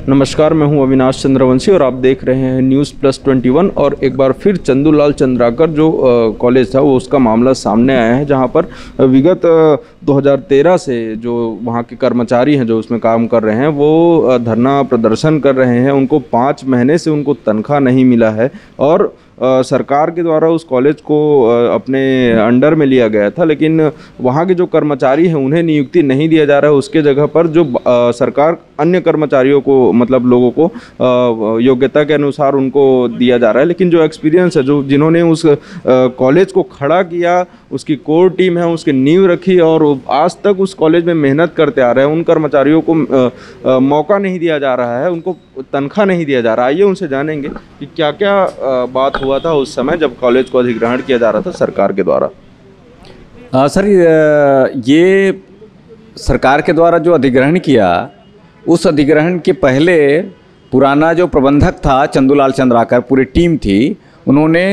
नमस्कार, मैं हूं अविनाश चंद्रवंशी और आप देख रहे हैं न्यूज़ प्लस 21। और एक बार फिर चंदूलाल चंद्राकर जो कॉलेज था वो उसका मामला सामने आया है, जहां पर विगत 2013 से जो वहां के कर्मचारी हैं जो उसमें काम कर रहे हैं वो धरना प्रदर्शन कर रहे हैं। उनको 5 महीने से उनको तनख्वाह नहीं मिला है और सरकार के द्वारा उस कॉलेज को अपने अंडर में लिया गया था, लेकिन वहाँ के जो कर्मचारी हैं उन्हें नियुक्ति नहीं दिया जा रहा है। उसके जगह पर जो सरकार अन्य कर्मचारियों को, मतलब लोगों को योग्यता के अनुसार उनको दिया जा रहा है। लेकिन जो एक्सपीरियंस है, जो जिन्होंने उस कॉलेज को खड़ा किया, उसकी कोर टीम है, उसकी नींव रखी और आज तक उस कॉलेज में मेहनत करते आ रहे हैं, उन कर्मचारियों को मौका नहीं दिया जा रहा है, उनको तनख्वाह नहीं दिया जा रहा है। आइए उनसे जानेंगे कि क्या क्या बात हुआ था उस समय जब कॉलेज को अधिग्रहण किया जा रहा था सरकार के द्वारा। सर, ये सरकार के द्वारा जो अधिग्रहण किया, उस अधिग्रहण के पहले पुराना जो प्रबंधक था चंदूलाल चंद्राकर, पूरी टीम थी, उन्होंने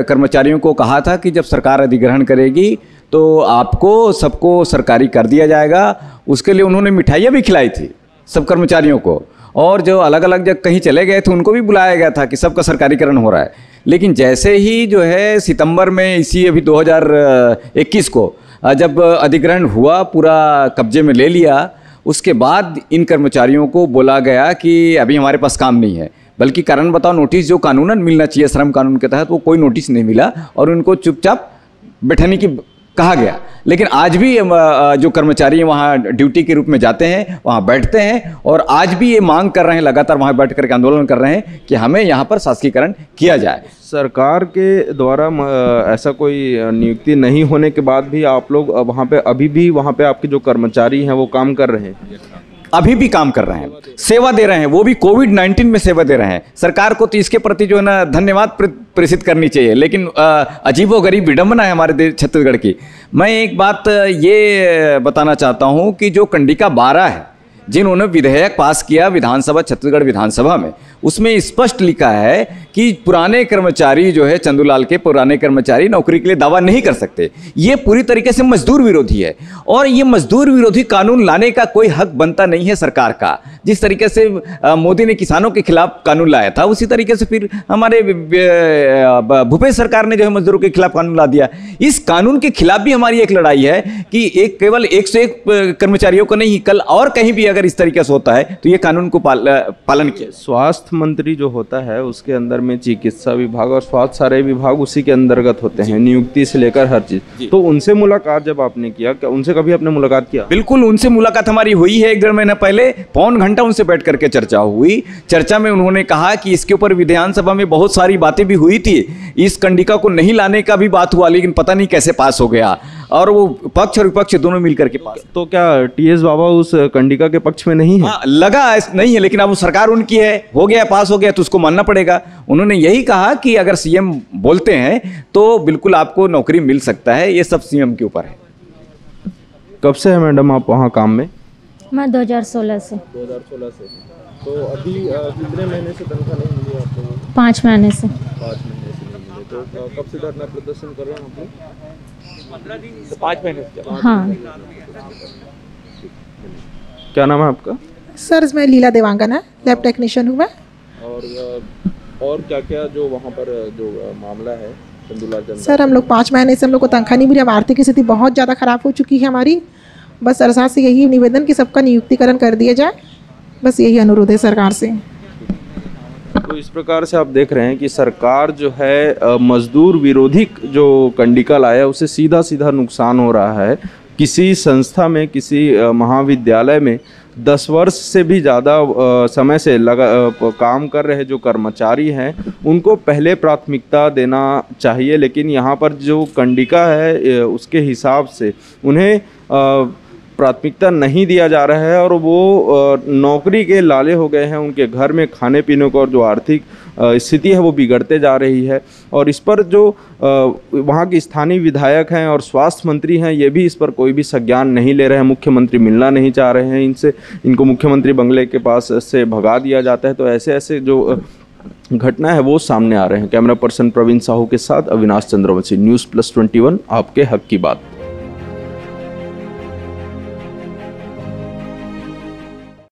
कर्मचारियों को कहा था कि जब सरकार अधिग्रहण करेगी तो आपको सबको सरकारी कर दिया जाएगा। उसके लिए उन्होंने मिठाइयाँ भी खिलाई थी सब कर्मचारियों को, और जो अलग अलग जब कहीं चले गए थे उनको भी बुलाया गया था कि सबका सरकारीकरण हो रहा है। लेकिन जैसे ही जो है सितंबर में इसी अभी 2021 को जब अधिग्रहण हुआ, पूरा कब्जे में ले लिया, उसके बाद इन कर्मचारियों को बोला गया कि अभी हमारे पास काम नहीं है। बल्कि कारण बताओ नोटिस जो कानूनन मिलना चाहिए श्रम कानून के तहत, वो कोई नोटिस नहीं मिला और उनको चुपचाप बैठने की कहा गया। लेकिन आज भी जो कर्मचारी वहाँ ड्यूटी के रूप में जाते हैं, वहाँ बैठते हैं और आज भी ये मांग कर रहे हैं, लगातार वहाँ बैठ करके आंदोलन कर रहे हैं कि हमें यहाँ पर शासकीकरण किया जाए। सरकार के द्वारा ऐसा कोई नियुक्ति नहीं होने के बाद भी आप लोग वहाँ पे अभी भी वहाँ पे आपके जो कर्मचारी हैं वो काम कर रहे हैं? अभी भी काम कर रहे हैं, सेवा दे रहे हैं, वो भी कोविड-19 में सेवा दे रहे हैं। सरकार को तो इसके प्रति जो है ना धन्यवाद प्रेषित करनी चाहिए। लेकिन अजीबोगरीब विडंबना है हमारे देश छत्तीसगढ़ की। मैं एक बात ये बताना चाहता हूँ कि जो कंडिका 12 है, जिन्होंने विधेयक पास किया विधानसभा, छत्तीसगढ़ विधानसभा में, उसमें स्पष्ट लिखा है कि पुराने कर्मचारी जो है, चंदूलाल के पुराने कर्मचारी नौकरी के लिए दावा नहीं कर सकते। ये पूरी तरीके से मजदूर विरोधी है और ये मजदूर विरोधी कानून लाने का कोई हक बनता नहीं है सरकार का। जिस तरीके से मोदी ने किसानों के खिलाफ कानून लाया था, उसी तरीके से फिर हमारे भूपेश सरकार ने जो है मजदूरों के खिलाफ कानून ला दिया। इस कानून के खिलाफ भी हमारी एक लड़ाई है कि एक केवल 101 कर्मचारियों को नहीं, कल और कहीं भी अगर इस तरीके से होता है तो ये कानून को पालन किया। स्वास्थ्य मंत्री जो होता है उसके अंदर में चिकित्सा विभाग और स्वास्थ्य सारे विभाग उसी के अंतर्गत होते हैं, नियुक्ति से लेकर हर चीज। तो उनसे मुलाकात जब आपने किया, क्या उनसे कभी आपने मुलाकात किया? बिल्कुल, उनसे मुलाकात हमारी हुई है। 1-1.5 महीना पहले पौन घंटा उनसे बैठ करके चर्चा हुई। चर्चा में उन्होंने कहा कि इसके ऊपर विधानसभा में बहुत सारी बातें भी हुई थी, इस कंडिका को नहीं लाने का भी बात हुआ, लेकिन पता नहीं कैसे पास हो गया और वो पक्ष और विपक्ष दोनों मिलकर के पास। तो क्या टीएस बाबा उस कंडिका के पक्ष में नहीं है? लगा नहीं है, लेकिन अब वो सरकार उनकी है, हो गया, पास हो गया तो उसको मानना पड़ेगा। उन्होंने यही कहा कि अगर सीएम बोलते हैं तो बिल्कुल आपको नौकरी मिल सकता है, ये सब सीएम के ऊपर है। कब से है मैडम आप वहाँ काम में? मैं 2016 से। 2016 से। तो अभी कितने महीने से तनख्वाह नहीं मिली आप लोगों को? 5 महीने से। 5 महीने से नहीं मिले। तो कब से धरना प्रदर्शन कर रहे हैं आप लोग? 5 महीने से। हाँ। क्या नाम है आपका? सर, मैं लीला देवांगन है, लैब टेक्नीशियन हूँ मैं। और क्या क्या जो वहाँ पर जो मामला है चंदूलाल चंद्राकर? सर, हम लोग 5 महीने से हम लोग को तनख्वाह नहीं मिली। हम आर्थिक स्थिति बहुत ज़्यादा खराब हो चुकी है हमारी। बस सरकार से यही निवेदन कि सबका नियुक्तिकरण कर दिया जाए, बस यही अनुरोध है सरकार से। तो इस प्रकार से आप देख रहे हैं कि सरकार जो है मजदूर विरोधी जो कंडिका लाया उससे सीधा सीधा नुकसान हो रहा है। किसी संस्था में, किसी महाविद्यालय में 10 वर्ष से भी ज़्यादा समय से काम कर रहे जो कर्मचारी हैं उनको पहले प्राथमिकता देना चाहिए, लेकिन यहाँ पर जो कंडिका है उसके हिसाब से उन्हें प्राथमिकता नहीं दिया जा रहा है और वो नौकरी के लाले हो गए हैं। उनके घर में खाने पीने को और जो आर्थिक स्थिति है वो बिगड़ते जा रही है। और इस पर जो वहाँ के स्थानीय विधायक हैं और स्वास्थ्य मंत्री हैं ये भी इस पर कोई भी संज्ञान नहीं ले रहे हैं। मुख्यमंत्री मिलना नहीं चाह रहे हैं इनसे, इनको मुख्यमंत्री बंगले के पास से भगा दिया जाता है। तो ऐसे ऐसे जो घटना है वो सामने आ रहे हैं। कैमरा पर्सन प्रवीण साहू के साथ अविनाश चंद्रवंशी, न्यूज़ प्लस 21, आपके हक की बात।